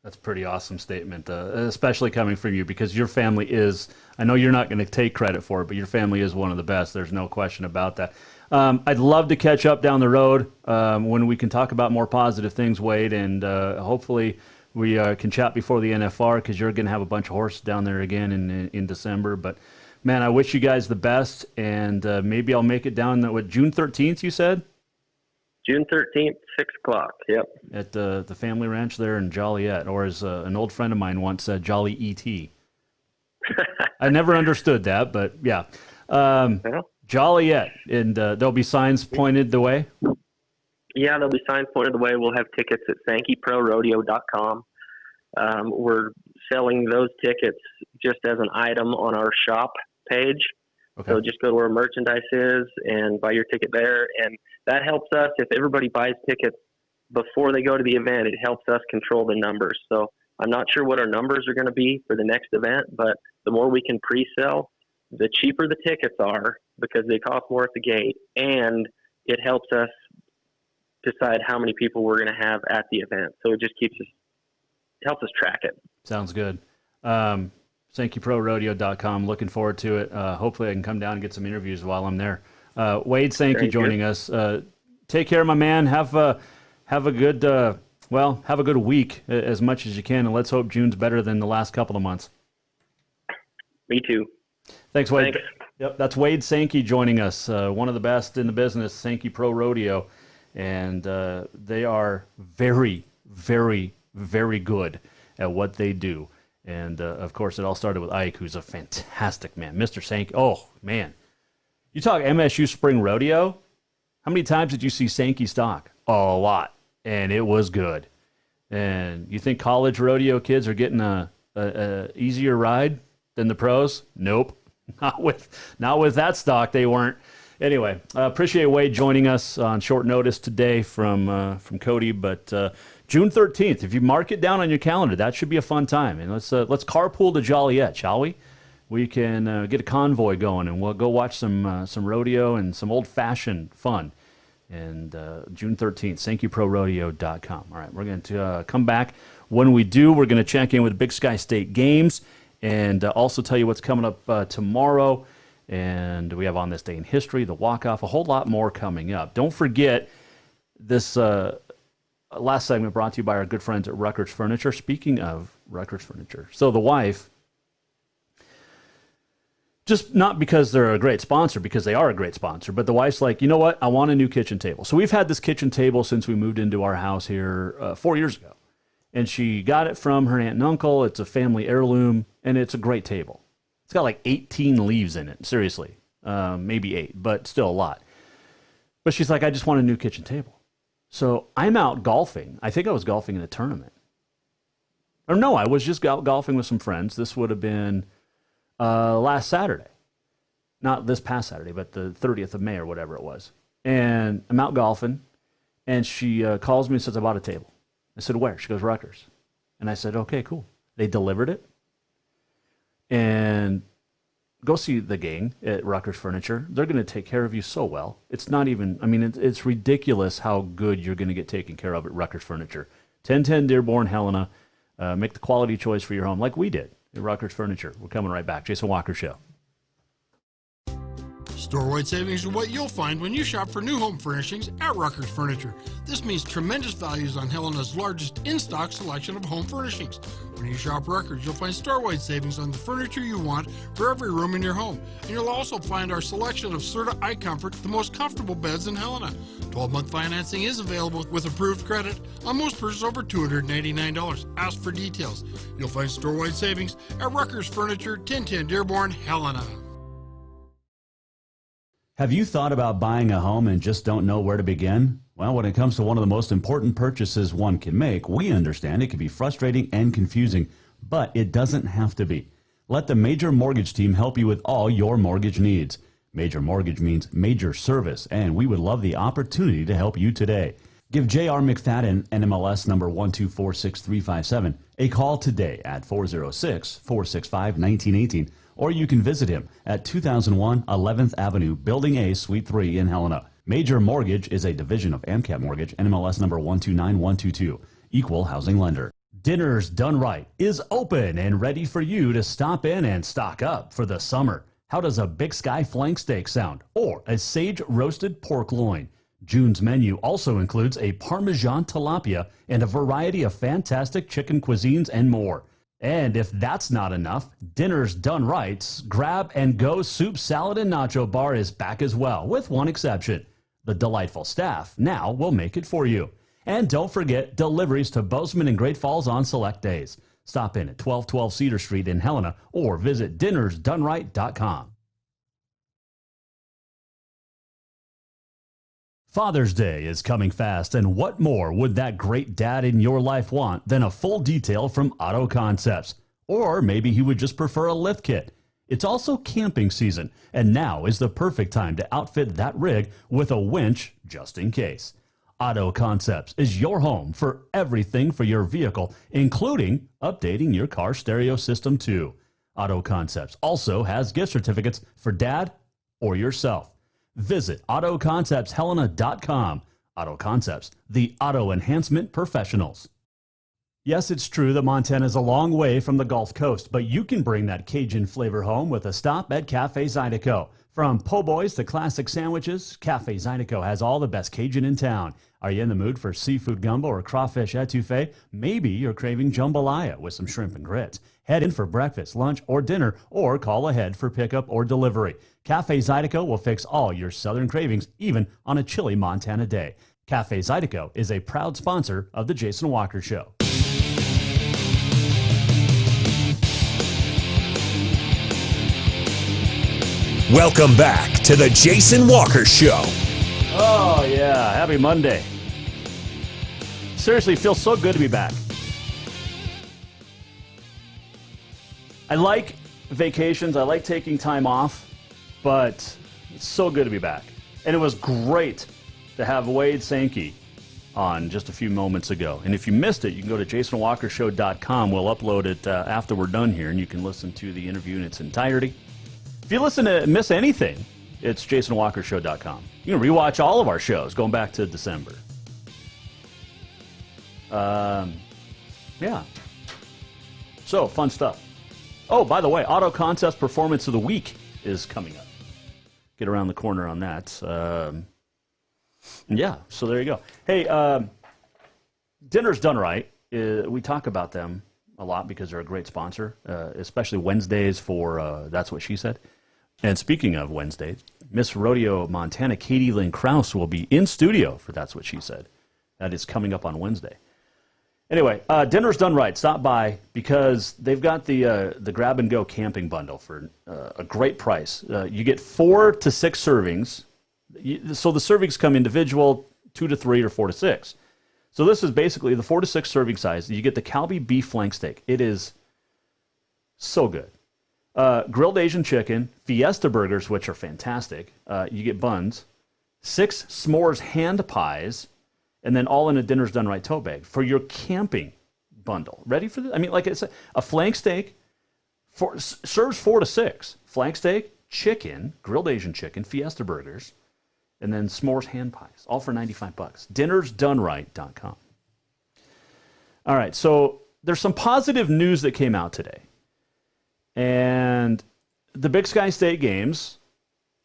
That's a pretty awesome statement, especially coming from you, because your family is, I know you're not going to take credit for it, but your family is one of the best. There's no question about that. I'd love to catch up down the road when we can talk about more positive things, Wade, and hopefully we can chat before the NFR, because you're going to have a bunch of horses down there again in December. But, man, I wish you guys the best, and maybe I'll make it down, June 13th, you said? June 13th, 6 o'clock, yep. At the family ranch there in Joliet, or as an old friend of mine once said, Jolly E.T. I never understood that, but yeah. Joliet, and there'll be signs pointed the way? Yeah, there'll be signs pointed the way. We'll have tickets at SankeyProRodeo.com. We're selling those tickets just as an item on our shop page. Okay. So just go to where merchandise is and buy your ticket there. And that helps us. If everybody buys tickets before they go to the event, it helps us control the numbers. So I'm not sure what our numbers are going to be for the next event, but the more we can pre-sell, the cheaper the tickets are, because they cost more at the gate, and it helps us decide how many people we're going to have at the event. So it just helps us track it. Sounds good. SankeyProRodeo.com. Looking forward to it. Hopefully I can come down and get some interviews while I'm there. Wade Sankey joining us. Take care, my man. Have a good week as much as you can, and let's hope June's better than the last couple of months. Me too. Thanks, Wade. Thanks. Yep, that's Wade Sankey joining us, one of the best in the business, Sankey Pro Rodeo, and they are very, very, very good at what they do. And, of course, it all started with Ike, who's a fantastic man. Mr. Sankey, oh, man. You talk MSU Spring Rodeo, how many times did you see Sankey stock? A lot, and it was good. And you think college rodeo kids are getting a easier ride than the pros? Nope. Not with that stock, they weren't. Anyway, appreciate Wade joining us on short notice today from Cody. But June 13th, if you mark it down on your calendar, that should be a fun time. And let's carpool to Joliet, shall we? We can get a convoy going, and we'll go watch some rodeo and some old-fashioned fun. And June 13th, SankeyProRodeo.com. All right, we're going to come back. When we do, we're going to check in with Big Sky State Games and also tell you what's coming up tomorrow. And we have On This Day in History, the walk-off, a whole lot more coming up. Don't forget this last segment brought to you by our good friends at Rucker's Furniture. Speaking of Rucker's Furniture, so the wife, just not because they're a great sponsor, because they are a great sponsor, but the wife's like, you know what? I want a new kitchen table. So we've had this kitchen table since we moved into our house here 4 years ago. And she got it from her aunt and uncle. It's a family heirloom, and it's a great table. It's got like 18 leaves in it, seriously. Maybe 8, but still a lot. But she's like, I just want a new kitchen table. So I'm out golfing. I think I was golfing in a tournament. Or no, I was just golfing with some friends. This would have been last Saturday. Not this past Saturday, but the 30th of May or whatever it was. And I'm out golfing, and she calls me and says, I bought a table. I said, where? She goes, Rucker's. And I said, okay, cool. They delivered it. And go see the gang at Rucker's Furniture. They're going to take care of you so well. It's not even, it's ridiculous how good you're going to get taken care of at Rucker's Furniture. 1010 Dearborn, Helena. Make the quality choice for your home like we did. at Rucker's Furniture. We're coming right back. Jason Walker Show. Store-wide savings are what you'll find when you shop for new home furnishings at Rucker's Furniture. This means tremendous values on Helena's largest in-stock selection of home furnishings. When you shop Rucker's, you'll find store-wide savings on the furniture you want for every room in your home. And you'll also find our selection of Serta iComfort, the most comfortable beds in Helena. 12-month financing is available with approved credit on most purchases over $289. Ask for details. You'll find store-wide savings at Rucker's Furniture, 1010 Dearborn, Helena. Have you thought about buying a home and just don't know where to begin? Well, when it comes to one of the most important purchases one can make, we understand it can be frustrating and confusing, but it doesn't have to be. Let the Major Mortgage team help you with all your mortgage needs. Major Mortgage means major service, and we would love the opportunity to help you today. Give J.R. McFadden, NMLS number 1246357, a call today at 406-465-1918, or you can visit him at 2001 11th Avenue, Building A, Suite 3 in Helena. Major Mortgage is a division of AMCAP Mortgage, NMLS number 129122, equal housing lender. Dinner's Done Right is open and ready for you to stop in and stock up for the summer. How does a Big Sky flank steak sound? Or a sage roasted pork loin? June's menu also includes a Parmesan tilapia and a variety of fantastic chicken cuisines and more. And if that's not enough, Dinner's Done Right's Grab and Go Soup, Salad, and Nacho Bar is back as well, with one exception. The delightful staff now will make it for you. And don't forget deliveries to Bozeman and Great Falls on select days. Stop in at 1212 Cedar Street in Helena or visit dinnersdoneright.com. Father's Day is coming fast, and what more would that great dad in your life want than a full detail from Auto Concepts? Or maybe he would just prefer a lift kit. It's also camping season, and now is the perfect time to outfit that rig with a winch just in case. Auto Concepts is your home for everything for your vehicle, including updating your car stereo system too. Auto Concepts also has gift certificates for dad or yourself. Visit AutoConceptsHelena.com. Auto Concepts, the auto enhancement professionals. Yes, it's true that Montana is a long way from the Gulf Coast, but you can bring that Cajun flavor home with a stop at Cafe Zydeco. From po' boys to classic sandwiches, Cafe Zydeco has all the best Cajun in town. Are you in the mood for seafood gumbo or crawfish etouffee? Maybe you're craving jambalaya with some shrimp and grits. Head in for breakfast, lunch, or dinner, or call ahead for pickup or delivery. Cafe Zydeco will fix all your southern cravings, even on a chilly Montana day. Cafe Zydeco is a proud sponsor of The Jason Walker Show. Welcome back to The Jason Walker Show. Oh, yeah. Happy Monday. Seriously, it feels so good to be back. I like vacations. I like taking time off, but it's so good to be back. And it was great to have Wade Sankey on just a few moments ago. And if you missed it, you can go to jasonwalkershow.com. We'll upload it after we're done here, and you can listen to the interview in its entirety. If you miss anything, it's jasonwalkershow.com. You can rewatch all of our shows going back to December. Yeah. So, fun stuff. Oh, by the way, Auto Concepts Performance of the Week is coming up. Get around the corner on that. Yeah, so there you go. Hey, Dinner's Done Right. We talk about them a lot because they're a great sponsor, especially Wednesdays for That's What She Said. And speaking of Wednesdays, Miss Rodeo Montana, Katie Lynn Krause, will be in studio for That's What She Said. That is coming up on Wednesday. Anyway, Dinner's Done Right. Stop by because they've got the Grab and Go camping bundle for a great price. You get 4 to 6 servings. So the servings come individual, 2 to 3 or 4 to 6. So this is basically the 4 to 6 serving size. You get the Calbee beef flank steak. It is so good. Grilled Asian chicken, Fiesta burgers, which are fantastic. You get buns, 6 s'mores hand pies, and then all in a Dinner's Done Right tote bag for your camping bundle. Ready for this? I mean, like it's a flank steak serves 4 to 6. Flank steak, chicken, grilled Asian chicken, Fiesta burgers, and then s'mores hand pies, all for $95. dinnersdoneright.com. All right, so there's some positive news that came out today. And the Big Sky State games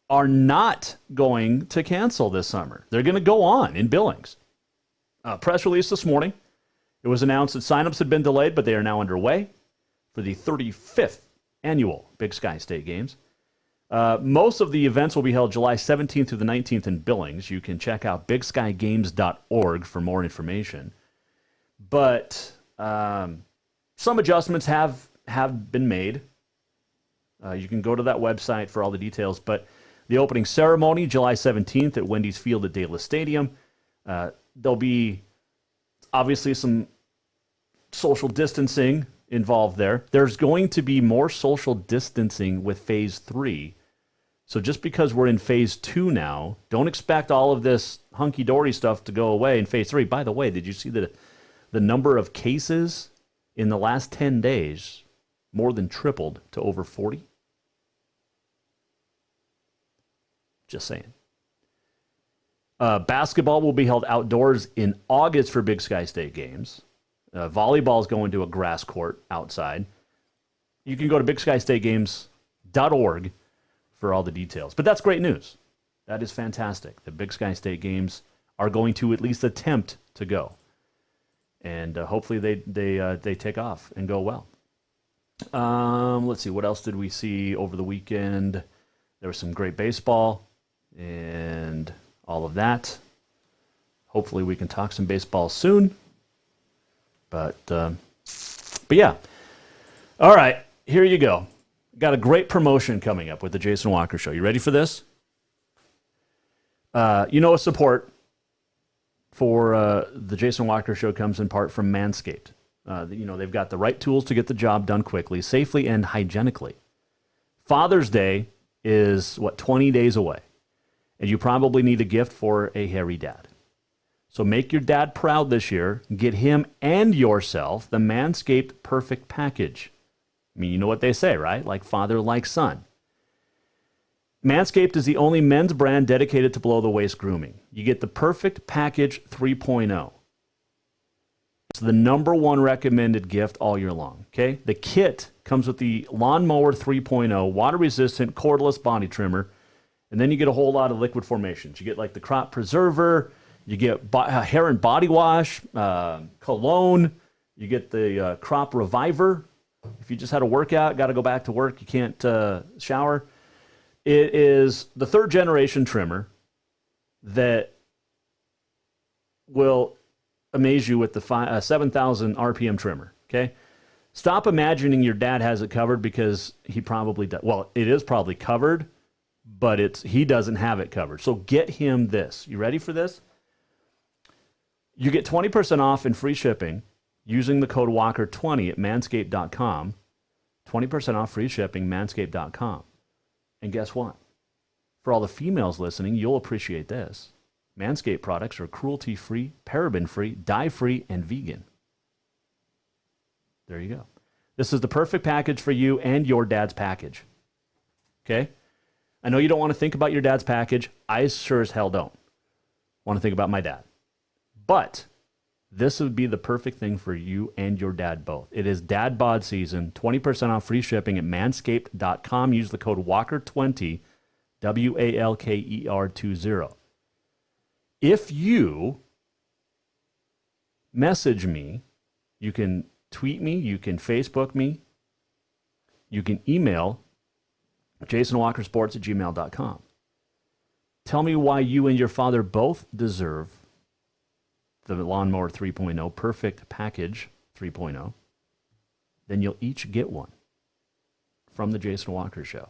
are not going to cancel this summer. They're going to go on in Billings. Press release this morning. It was announced that signups had been delayed, but they are now underway for the 35th annual Big Sky State Games. Most of the events will be held July 17th through the 19th in Billings. You can check out bigskygames.org for more information. But some adjustments have been made. You can go to that website for all the details. But the opening ceremony, July 17th at Wendy's Field at Davis Stadium. There'll be obviously some social distancing involved there. There's going to be more social distancing with Phase 3. So just because we're in Phase 2 now, don't expect all of this hunky-dory stuff to go away in Phase 3. By the way, did you see the number of cases in the last 10 days more than tripled to over 40? Just saying. Basketball will be held outdoors in August for Big Sky State games. Volleyball is going to a grass court outside. You can go to bigskystategames.org for all the details. But that's great news. That is fantastic. The Big Sky State games are going to at least attempt to go. And hopefully they take off and go well. Let's see, what else did we see over the weekend? There was some great baseball and all of that. Hopefully we can talk some baseball soon. But yeah. All right, here you go. Got a great promotion coming up with the Jason Walker Show. You ready for this? Support for the Jason Walker Show comes in part from Manscaped. They've got the right tools to get the job done quickly, safely, and hygienically. Father's Day is, 20 days away. And you probably need a gift for a hairy dad. So make your dad proud this year. Get him and yourself the Manscaped Perfect Package. I mean, you know what they say, right? Like father, like son. Manscaped is the only men's brand dedicated to below-the-waist grooming. You get the Perfect Package 3.0. It's the number one recommended gift all year long, okay? The kit comes with the Lawnmower 3.0, water-resistant, cordless body trimmer, and then you get a whole lot of liquid formations. You get like the crop preserver, you get hair and body wash, cologne, you get the crop reviver. If you just had a workout, got to go back to work, you can't shower. It is the third generation trimmer that will amaze you with the 7,000 RPM trimmer, okay? Stop imagining your dad has it covered because he probably does. Well, it is probably covered, but he doesn't have it covered. So get him this. You ready for this? You get 20% off and free shipping using the code Walker20 at manscaped.com. 20% off free shipping, manscaped.com. And guess what? For all the females listening, you'll appreciate this. Manscaped products are cruelty-free, paraben-free, dye-free, and vegan. There you go. This is the perfect package for you and your dad's package. Okay? I know you don't want to think about your dad's package. I sure as hell don't want to think about my dad. But this would be the perfect thing for you and your dad both. It is Dad Bod season. 20% off free shipping at manscaped.com. Use the code Walker20, WALKER20. If you message me, you can tweet me, you can Facebook me, you can email jasonwalkersports@gmail.com. Tell me why you and your father both deserve the Lawnmower 3.0 Perfect Package 3.0. Then you'll each get one from the Jason Walker Show.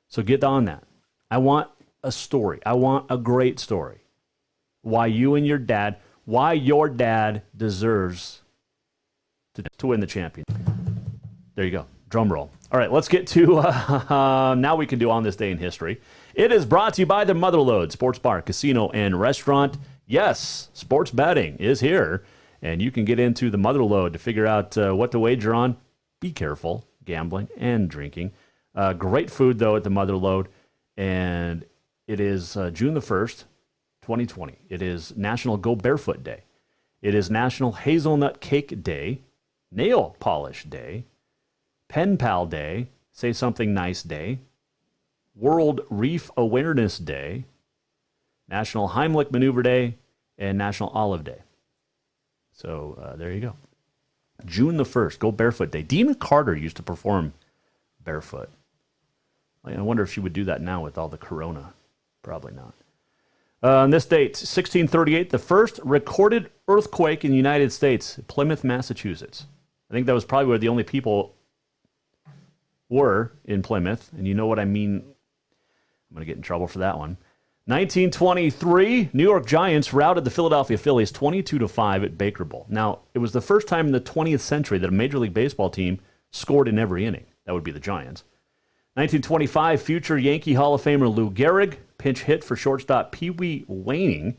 So get on that. I want a story. I want a great story. Why your dad deserves to win the champion. There you go. Drum roll. All right, let's get to now we can do On This Day in History. It is brought to you by the Motherlode Sports Bar, Casino, and Restaurant. Yes, sports betting is here, and you can get into the Motherlode to figure out what to wager on. Be careful, gambling and drinking. Great food, though, at the Motherlode, and it is June the 1st, 2020. It is National Go Barefoot Day. It is National Hazelnut Cake Day, Nail Polish Day, Pen Pal Day, Say Something Nice Day, World Reef Awareness Day, National Heimlich Maneuver Day, and National Olive Day. So there you go. June the 1st, Go Barefoot Day. Dean Carter used to perform barefoot. I wonder if she would do that now with all the corona. Probably not. On this date, 1638, the first recorded earthquake in the United States, Plymouth, Massachusetts. I think that was probably where the only people were in Plymouth, and you know what I mean. I'm going to get in trouble for that one. 1923, New York Giants routed the Philadelphia Phillies 22-5 at Baker Bowl. Now, it was the first time in the 20th century that a Major League Baseball team scored in every inning. That would be the Giants. 1925, future Yankee Hall of Famer Lou Gehrig pinch hit for shortstop Pee Wee Waning,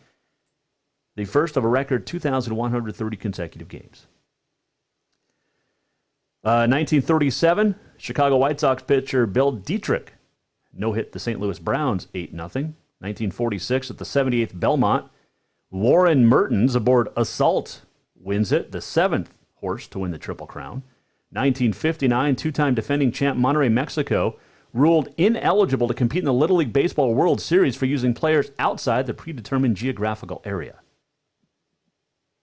the first of a record 2,130 consecutive games. 1937, Chicago White Sox pitcher Bill Dietrich no-hit the St. Louis Browns 8-0. 1946, at the 78th Belmont, Warren Mertens aboard Assault wins it, the seventh horse to win the Triple Crown. 1959, two-time defending champ Monterrey, Mexico, ruled ineligible to compete in the Little League Baseball World Series for using players outside the predetermined geographical area.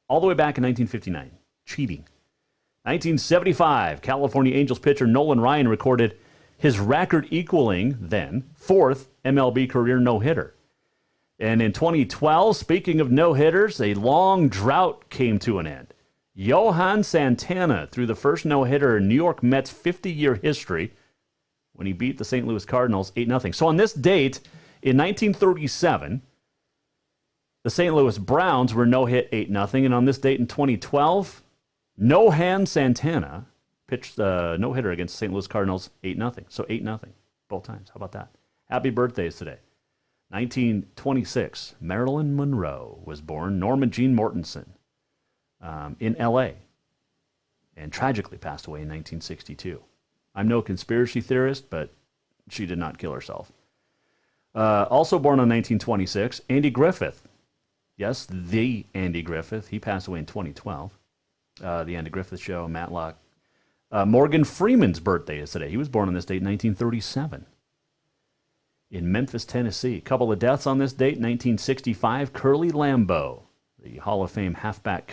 All the way back in 1959. Cheating. 1975, California Angels pitcher Nolan Ryan recorded his record-equaling, then, fourth MLB career no-hitter. And in 2012, speaking of no-hitters, a long drought came to an end. Johan Santana threw the first no-hitter in New York Mets' 50-year history when he beat the St. Louis Cardinals 8-0. So on this date, in 1937, the St. Louis Browns were no-hit 8-0. And on this date in 2012, Johan Santana pitched the no-hitter against the St. Louis Cardinals 8-0. So 8-0 both times. How about that? Happy birthdays today. 1926, Marilyn Monroe was born. Norma Jean Mortensen in L.A. and tragically passed away in 1962. I'm no conspiracy theorist, but she did not kill herself. Also born on 1926, Andy Griffith. Yes, the Andy Griffith. He passed away in 2012. The Andy Griffith Show, Matlock. Morgan Freeman's birthday is today. He was born on this date in 1937 in Memphis, Tennessee. A couple of deaths on this date. 1965, Curly Lambeau, the Hall of Fame halfback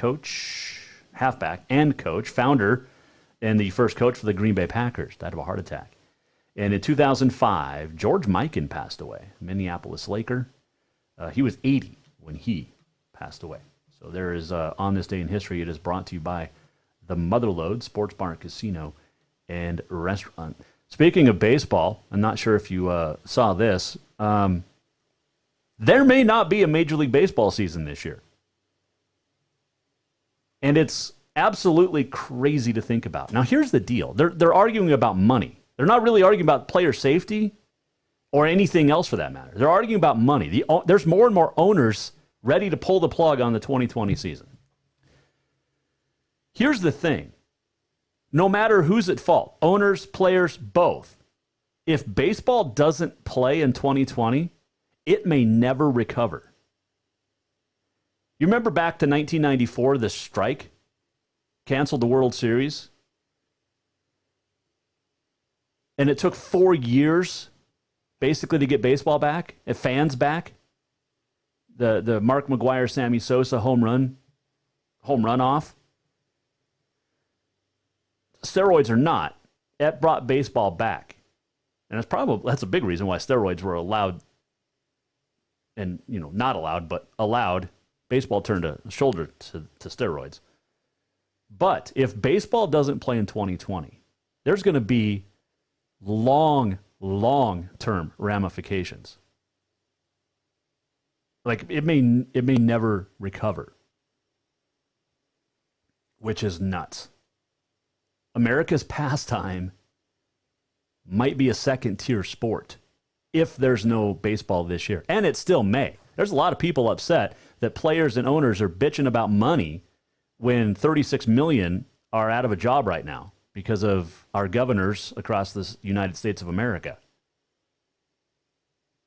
and coach, founder, and the first coach for the Green Bay Packers, died of a heart attack. And in 2005, George Mikan passed away, Minneapolis Laker. He was 80 when he passed away. So there is, on this day in history, it is brought to you by the Motherlode Sports Bar, Casino, and Restaurant. Speaking of baseball, I'm not sure if you saw this. There may not be a Major League Baseball season this year. And it's absolutely crazy to think about. Now, here's the deal. They're arguing about money. They're not really arguing about player safety or anything else for that matter. They're arguing about money. There's more and more owners ready to pull the plug on the 2020 season. Here's the thing. No matter who's at fault, owners, players, both, if baseball doesn't play in 2020, it may never recover. You remember back to 1994, the strike canceled the World Series? And it took 4 years, basically, to get baseball back, fans back. The Mark McGwire, Sammy Sosa home run off. Steroids or not, that brought baseball back. And that's a big reason why steroids were allowed, and not allowed, but allowed. Baseball turned a shoulder to steroids. But if baseball doesn't play in 2020, there's going to be long-term ramifications. Like it may never recover, which is nuts. America's pastime might be a second-tier sport if there's no baseball this year. And it still may. There's a lot of people upset that players and owners are bitching about money when 36 million are out of a job right now because of our governors across the United States of America.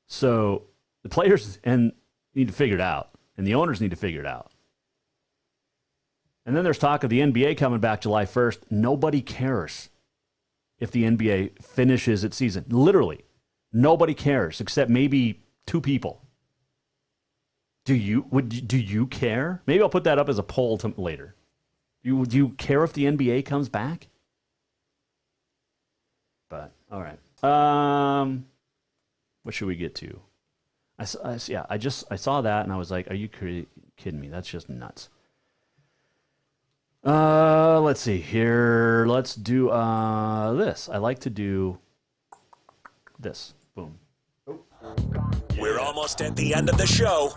So the players need to figure it out, and the owners need to figure it out. And then there's talk of the NBA coming back July 1st. Nobody cares. if the NBA finishes its season. Literally, nobody cares except maybe 2 people. Do you care? Maybe I'll put that up as a poll later. Do you care if the NBA comes back? But all right. What should we get to? I saw that and I was like, are you kidding me? That's just nuts. Let's see here. Let's do this. I like to do this. Boom. We're almost at the end of the show.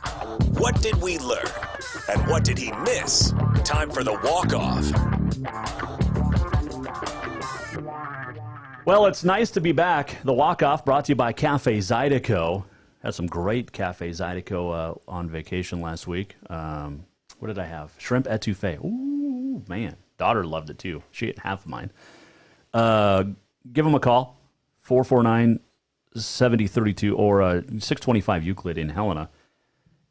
What did we learn? And what did he miss? Time for the walk-off. Well, it's nice to be back. The walk-off brought to you by Cafe Zydeco. Had some great Cafe Zydeco on vacation last week. What did I have? Shrimp etouffee. Ooh, man. Daughter loved it too. She ate half of mine. Give them a call. 449-7032 or 625 Euclid in Helena.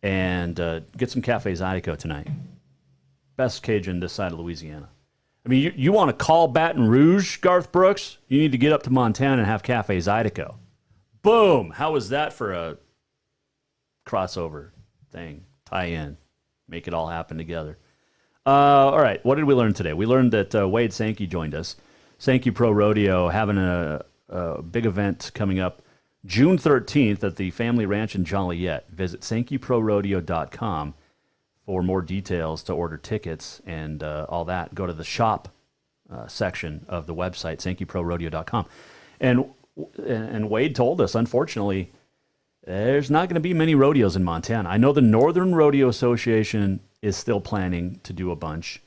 And get some Cafe Zydeco tonight. Best Cajun this side of Louisiana. I mean, you want to call Baton Rouge, Garth Brooks? You need to get up to Montana and have Cafe Zydeco. Boom! How was that for a crossover thing? Tie in. Make it all happen together. All right, what did we learn today? We learned that Wade Sankey joined us. Sankey Pro Rodeo having a big event coming up June 13th at the Family Ranch in Joliet. Visit SankeyProRodeo.com for more details to order tickets and all that. Go to the shop section of the website, SankeyProRodeo.com. And Wade told us, unfortunately, there's not going to be many rodeos in Montana. I know the Northern Rodeo Association is still planning to do a bunch.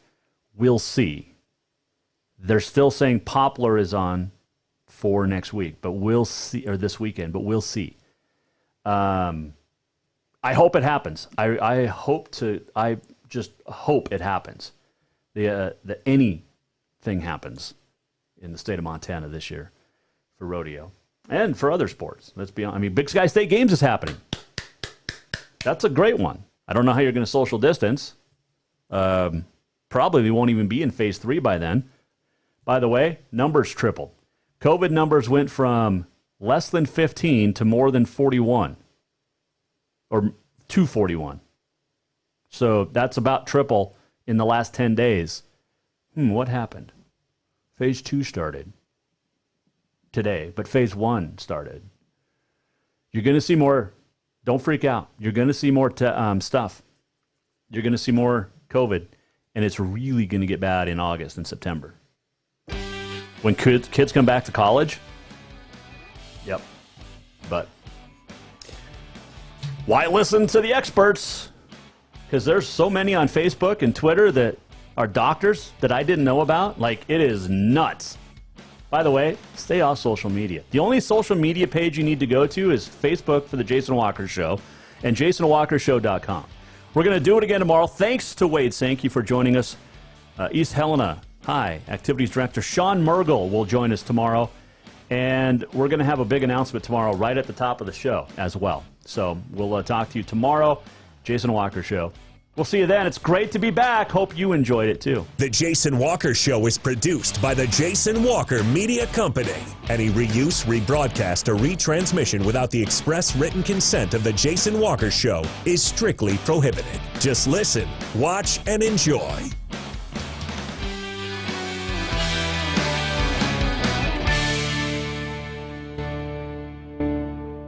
We'll see. They're still saying Poplar is on for next week, but we'll see, or this weekend, but we'll see. I hope it happens. I just hope it happens. That anything happens in the state of Montana this year for rodeo and for other sports. Let's be honest. I mean, Big Sky State Games is happening. That's a great one. I don't know how you're going to social distance. Probably they won't even be in phase 3 by then. By the way, numbers tripled. COVID numbers went from less than 15 to more than 41. Or 241. So that's about triple in the last 10 days. What happened? Phase 2 started today, but phase 1 started. You're going to see more. Don't freak out. You're going to see more stuff. You're going to see more COVID, and it's really going to get bad in August and September. When kids come back to college, yep. But why listen to the experts? Because there's so many on Facebook and Twitter that are doctors that I didn't know about. Like, it is nuts. By the way, stay off social media. The only social media page you need to go to is Facebook for The Jason Walker Show and JasonWalkerShow.com. We're going to do it again tomorrow. Thanks to Wade Sankey for joining us. East Helena High Activities Director Sean Mergel will join us tomorrow. And we're going to have a big announcement tomorrow right at the top of the show as well. So we'll talk to you tomorrow. Jason Walker Show. We'll see you then. It's great to be back. Hope you enjoyed it too. The Jason Walker Show is produced by the Jason Walker Media Company. Any reuse, rebroadcast, or retransmission without the express written consent of the Jason Walker Show is strictly prohibited. Just listen, watch, and enjoy.